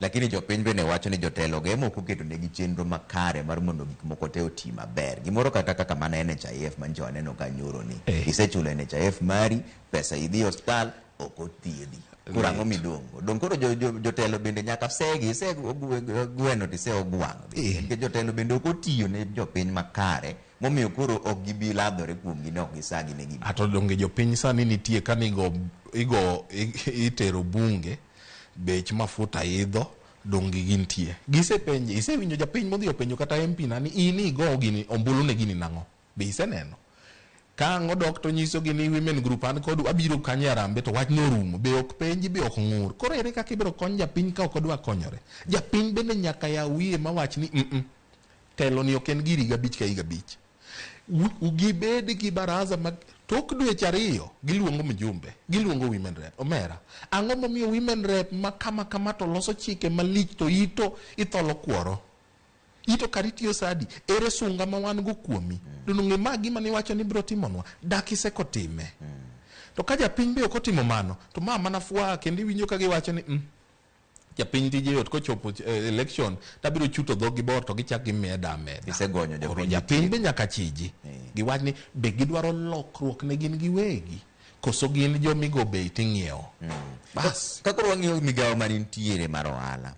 Lakini jopiny bende wacho ni jotelo ge moko keto negi chenro makare mar mondo gik moko te oti maber. Gimoro kata kaka mana NHIF manjo aneno ka nyoro ni. Isechulo NHIF mari, pesa idhi hospital ok othiedhi. Kurango midongo. Dong koro jotelo bende nyaka segi gweno tise ogwang'. Nikech jotelo bende ok otiyo ne jopiny makare. Momiyo koro ok gibi ladhore kuomgi ne ok gisagi ne gibi. Ato donge jopiny sani nitie kanigo itero bunge bech mafuta idho dongi gintie. Gisepenje, isewinjo japiny modhi openjo kata MP nani ini go gini ombulu ne gini nango. Be iseneno? Ka ngo dokto nyiso gini women group an kod abiro kanye arambe to wach norumo be ok penji be ok ngur. Koro ere kaka ibiro kony japiny ka ok odwa konyore. Japiny bende nyaka ya wiye mawach ni telo ni ok en giri gabich ka igabich. Gibed gi baraza mag tok dweche ariyo giluongo mjumbe, giluongo women rep. Omera, ang'o momiyo women rep ma kama to loso chike malich to ito itholo kuoro? Ito karitiyo sadi, ere sunga ma wan go kuomi? Dununge magi mani wacho ni biro timonwa, dakise kotime. To ka japiny be ok otimo mano, to mana fwa kendi winjo ka giwacho ni japiny tije yot kochopo election tabiro chuto dhog gibor to gichak gimiye dameda. Isegonyo japiny be nyaka chiji. Giwach ni be gidwaro lokruok ne gin giwegi. Koso gin jomigo be ting'iewo. Bas. Kakoro wang'iyo migawo manintiere mar ohala.